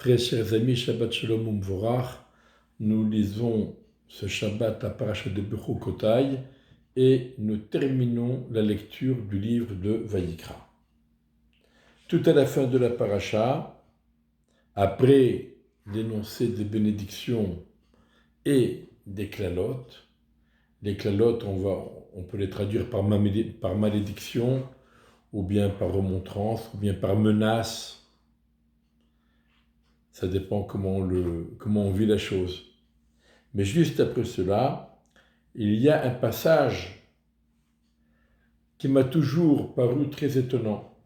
Très chers amis, Shabbat Shalom Umvorach, nous lisons ce Shabbat à Parashat de Bechukotai et nous terminons la lecture du livre de Vayikra. Tout à la fin de la Parasha, après l'énoncé des bénédictions et des klalotes, les klalotes on peut les traduire par malédiction, ou bien par remontrance, ou bien par menace. Ça dépend comment on vit la chose. Mais juste après cela, il y a un passage qui m'a toujours paru très étonnant.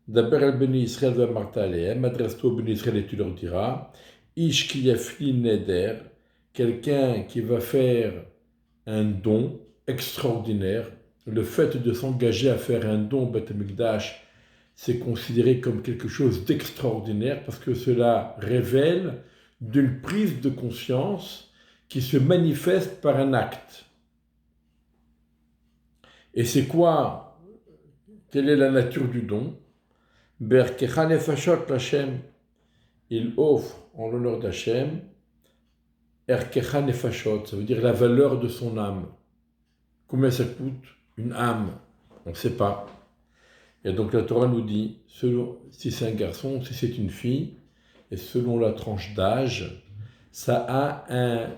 D'abord, al Beni Israël va Martha Alehem, adresse-toi au Beni Israël et tu leur diras, Ish ki yafli neder, quelqu'un qui va faire un don extraordinaire. Le fait de s'engager à faire un don au Beth Amikdash, c'est considéré comme quelque chose d'extraordinaire parce que cela révèle d'une prise de conscience qui se manifeste par un acte. Et c'est quoi? Quelle est la nature du don? Berkecha nefashot l'Hashem, il offre en l'honneur d'Hashem, Erkecha nefashot, ça veut dire la valeur de son âme. Combien ça coûte une âme? On ne sait pas. Et donc la Torah nous dit, si c'est un garçon, si c'est une fille, et selon la tranche d'âge, ça a un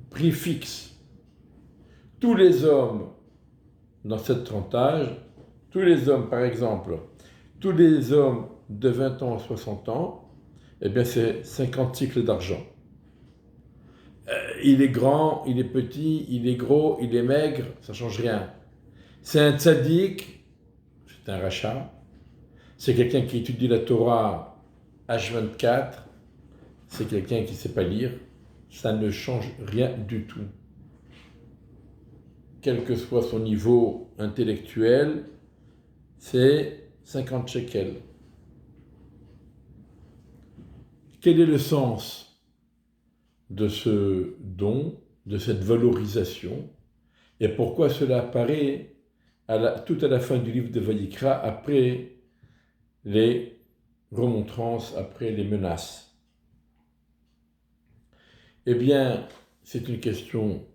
prix fixe. Tous les hommes dans cette tranche d'âge, tous les hommes par exemple, tous les hommes de 20 ans à 60 ans, eh bien c'est 50 cycles d'argent. Il est grand, il est petit, il est gros, il est maigre, ça ne change rien. C'est un tzaddik, c'est un rachat, c'est quelqu'un qui étudie la Torah H24, c'est quelqu'un qui ne sait pas lire, ça ne change rien du tout. Quel que soit son niveau intellectuel, c'est 50 shekels. Quel est le sens de ce don, de cette valorisation, et pourquoi cela apparaît tout à la fin du livre de Vayikra, après les remontrances, après les menaces? Eh bien, c'est une question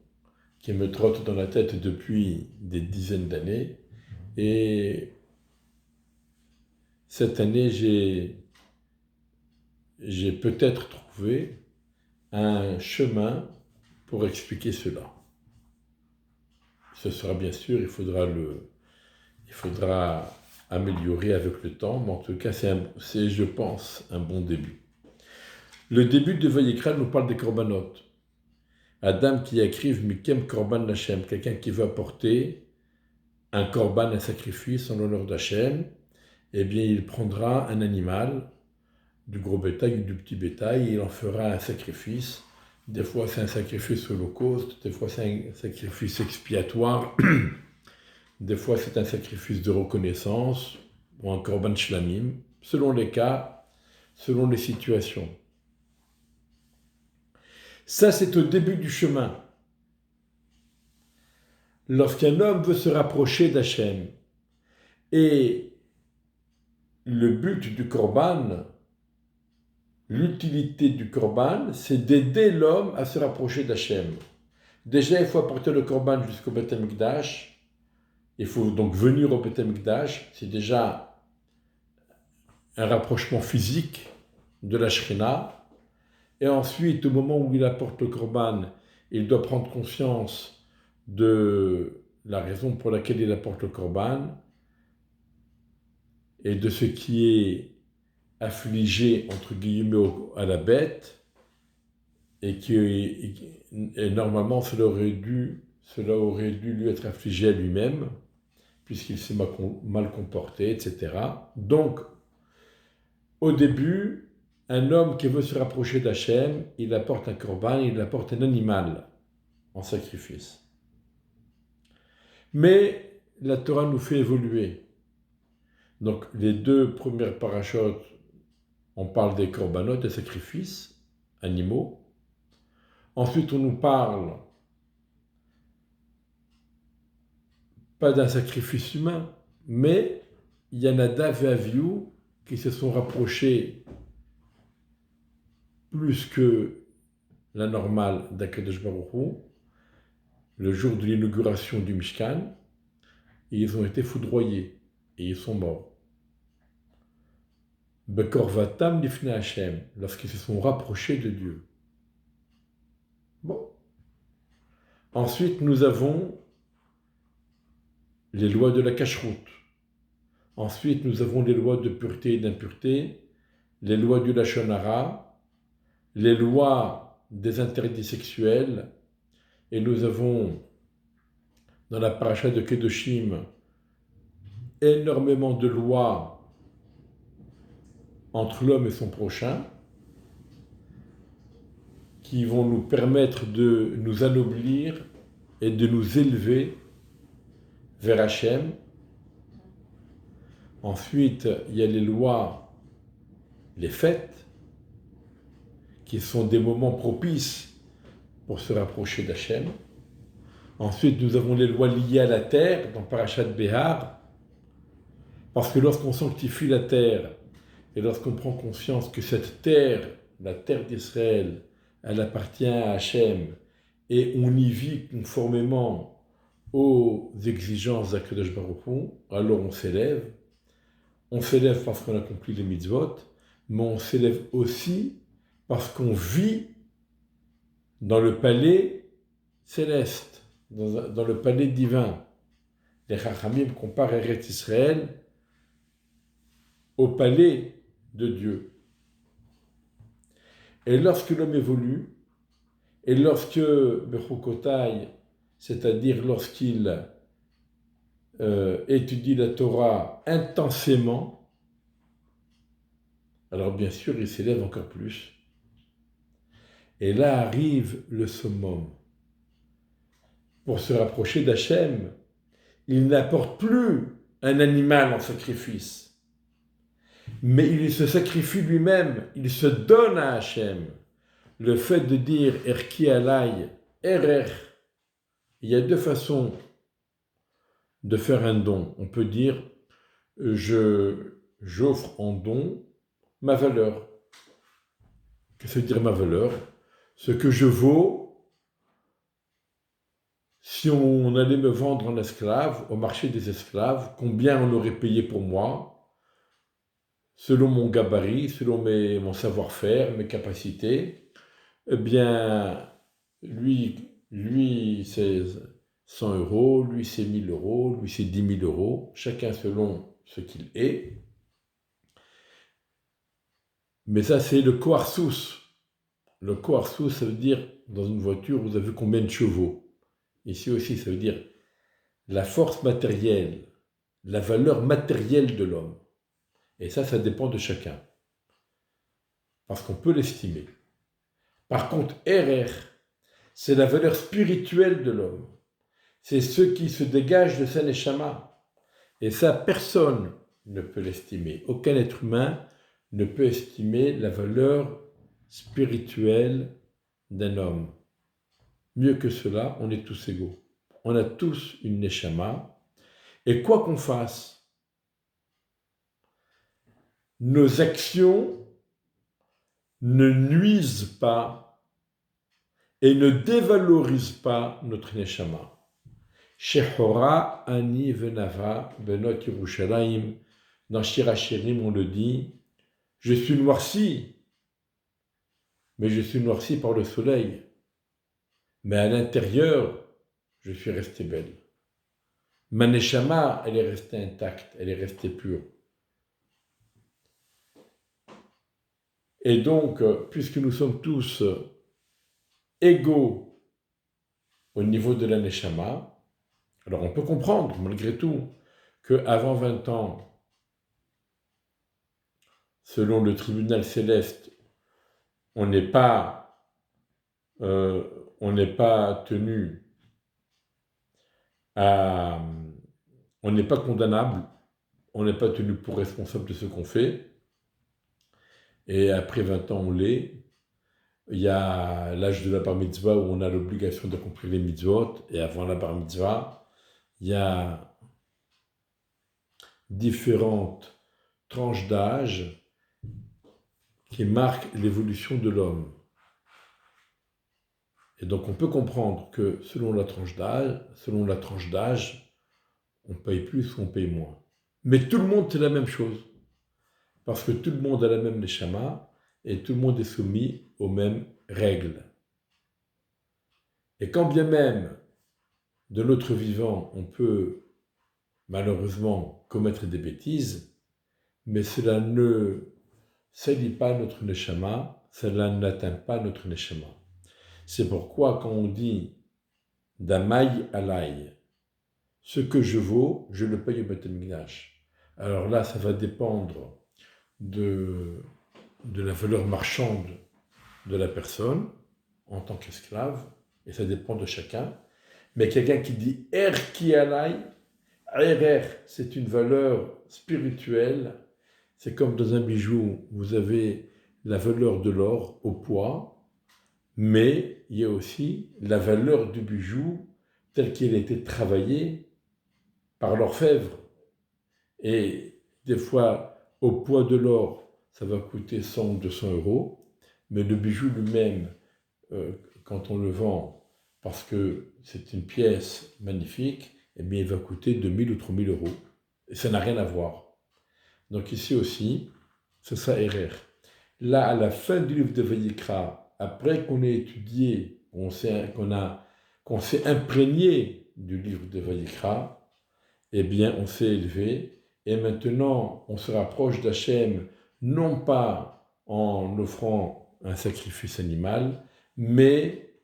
qui me trotte dans la tête depuis des dizaines d'années, et cette année, j'ai peut-être trouvé un chemin pour expliquer cela. Ce sera bien sûr, il faudra améliorer avec le temps, mais en tout cas, c'est, je pense, un bon début. Le début de Vayikra nous parle des corbanotes. Adam qui écrive Mikem Korban Hashem, quelqu'un qui veut apporter un korban, un sacrifice en l'honneur d'Hachem, eh bien il prendra un animal, du gros bétail ou du petit bétail, et il en fera un sacrifice. Des fois c'est un sacrifice holocauste, des fois c'est un sacrifice expiatoire, des fois c'est un sacrifice de reconnaissance, ou un korban shlamim, selon les cas, selon les situations. Ça c'est au début du chemin. Lorsqu'un homme veut se rapprocher d'Hachem, et le but du korban, l'utilité du korban, c'est d'aider l'homme à se rapprocher d'Hachem. Déjà, il faut apporter le korban jusqu'au Beth Amikdash. Il faut donc venir au Beth Amikdash. C'est déjà un rapprochement physique de la Shrina. Et ensuite, au moment où il apporte le korban, il doit prendre conscience de la raison pour laquelle il apporte le korban et de ce qui est affligé, entre guillemets, à la bête, et normalement cela aurait dû lui être affligé à lui-même, puisqu'il s'est mal comporté, etc. Donc, au début, un homme qui veut se rapprocher d'Hachem, il apporte un korban, il apporte un animal en sacrifice. Mais la Torah nous fait évoluer. Donc, les deux premières parashotes, on parle des korbanot, des sacrifices animaux. Ensuite, on nous parle pas d'un sacrifice humain, mais il y a Nadav et Avihu qui se sont rapprochés plus que la normale d'Akadosh Baruch Hu, le jour de l'inauguration du Mishkan, et ils ont été foudroyés, et ils sont morts. Bekorvatam lifnei Hashem, lorsqu'ils se sont rapprochés de Dieu. Bon. Ensuite, nous avons les lois de la cacheroute. Ensuite, nous avons les lois de pureté et d'impureté, les lois du Lashon Hara, les lois des interdits sexuels, et nous avons, dans la paracha de Kedoshim, énormément de lois entre l'homme et son prochain, qui vont nous permettre de nous anoblir et de nous élever vers Hachem. Ensuite, il y a les lois, les fêtes, qui sont des moments propices pour se rapprocher d'Hachem. Ensuite, nous avons les lois liées à la terre, dans Parashat Behar, parce que lorsqu'on sanctifie la terre, et lorsqu'on prend conscience que cette terre, la terre d'Israël, elle appartient à Hachem, et on y vit conformément aux exigences d'Akadosh Baruch Hu, alors on s'élève. On s'élève parce qu'on accomplit les mitzvot, mais on s'élève aussi parce qu'on vit dans le palais céleste, dans le palais divin. Les Chachamim comparent Eretz Israël au palais de Dieu. Et lorsque l'homme évolue, et lorsque Bechukotai, c'est-à-dire lorsqu'il étudie la Torah intensément, alors bien sûr il s'élève encore plus. Et là arrive le summum. Pour se rapprocher d'Hachem, il n'apporte plus un animal en sacrifice, mais il se sacrifie lui-même, il se donne à Hachem. Le fait de dire « Erki alay »,« Erer », il y a deux façons de faire un don. On peut dire « j'offre en don ma valeur ». Qu'est-ce que veut dire ma valeur ? Ce que je vaux, si on allait me vendre en esclave, au marché des esclaves, combien on aurait payé pour moi, selon mon gabarit, selon mon savoir-faire, mes capacités. Eh bien, lui c'est 100 euros, lui c'est 1000 euros, lui c'est 10 000 euros, chacun selon ce qu'il est. Mais ça, c'est le koarsus. Le koarsus, ça veut dire, dans une voiture, vous avez combien de chevaux. Ici aussi, ça veut dire la force matérielle, la valeur matérielle de l'homme. Et ça dépend de chacun. Parce qu'on peut l'estimer. Par contre, RR, c'est la valeur spirituelle de l'homme. C'est ce qui se dégage de sa neshama. Et ça, personne ne peut l'estimer. Aucun être humain ne peut estimer la valeur spirituelle d'un homme. Mieux que cela, on est tous égaux. On a tous une neshama. Et quoi qu'on fasse, nos actions ne nuisent pas et ne dévalorisent pas notre neshama. Shechora ani venava benot Yerushalayim. Dans Shir HaShirim, on le dit, je suis noirci, mais je suis noirci par le soleil. Mais à l'intérieur, je suis resté belle. Ma neshama, elle est restée intacte, elle est restée pure. Et donc, puisque nous sommes tous égaux au niveau de la neshama, alors on peut comprendre, malgré tout, qu'avant 20 ans, selon le tribunal céleste, on n'est pas tenu à... On n'est pas condamnable, on n'est pas tenu pour responsable de ce qu'on fait. Et après 20 ans, on l'est. Il y a l'âge de la bar mitzvah où on a l'obligation d'accomplir les mitzvot. Et avant la bar mitzvah, il y a différentes tranches d'âge qui marque l'évolution de l'homme. Et donc on peut comprendre que selon la tranche d'âge, on paye plus ou on paye moins. Mais tout le monde c'est la même chose, parce que tout le monde a la même neshama et tout le monde est soumis aux mêmes règles. Et quand bien même de notre vivant on peut malheureusement commettre des bêtises, mais cela ne salit pas notre neshama, cela n'atteint pas notre neshama. C'est pourquoi quand on dit Damai alay, ce que je vaux, je le paye au Beth Amikdash. Alors là, ça va dépendre de la valeur marchande de la personne en tant qu'esclave, et ça dépend de chacun. Mais quelqu'un qui dit Erki alay, RR, c'est une valeur spirituelle. C'est comme dans un bijou, vous avez la valeur de l'or au poids, mais il y a aussi la valeur du bijou tel qu'il a été travaillé par l'orfèvre. Et des fois, au poids de l'or, ça va coûter 100 ou 200 euros, mais le bijou lui-même, quand on le vend, parce que c'est une pièce magnifique, eh bien, il va coûter 2000 ou 3000 euros. Et ça n'a rien à voir. Donc ici aussi, c'est ça RR. Là, à la fin du livre de Vayikra, après qu'on ait étudié, qu'on s'est imprégné du livre de Vayikra, eh bien, on s'est élevé, et maintenant, on se rapproche d'Hachem, non pas en offrant un sacrifice animal, mais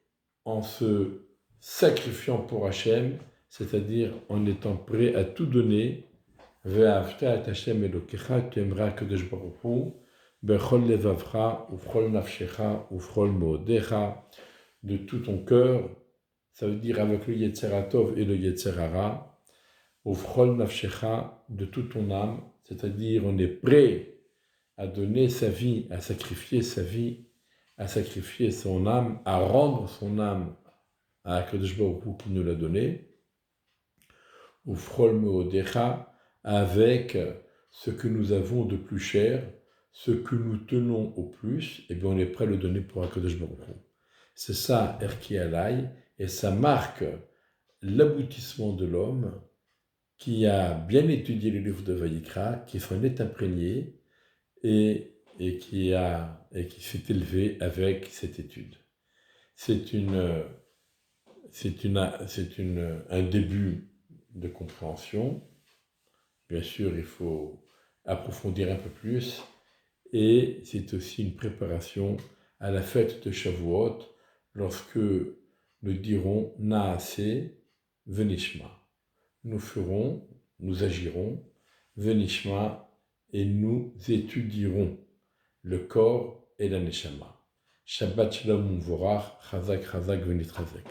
en se sacrifiant pour Hachem, c'est-à-dire en étant prêt à tout donner. Ve'afta et Hachem Elokecha, tu aimeras Kadosh Baruch Hu, bechol levavcha, ufchol nafshecha, ufchol moodecha, de tout ton cœur, ça veut dire avec le Yetzer Hatov et le Yetzer Hara, ufchol nafshecha, de toute ton âme, c'est-à-dire on est prêt à donner sa vie, à sacrifier sa vie, à sacrifier son âme, à rendre son âme à Kadosh Baruch Hu qui nous l'a donné, ufchol moodecha, avec ce que nous avons de plus cher, ce que nous tenons au plus, et bien on est prêt à le donner pour Akadosh Baruch Hu. C'est ça, Erki Alay, et ça marque l'aboutissement de l'homme qui a bien étudié le livre de Vayikra, qui s'en est imprégné et qui s'est élevé avec cette étude. C'est un début de compréhension. Bien sûr, il faut approfondir un peu plus, et c'est aussi une préparation à la fête de Shavuot, lorsque nous dirons Naase Venishma. Nous ferons, nous agirons, Venishma, et nous étudierons le corps et la Neshama. Shabbat Shalom Vorach, Chazak Chazak Venitrazek.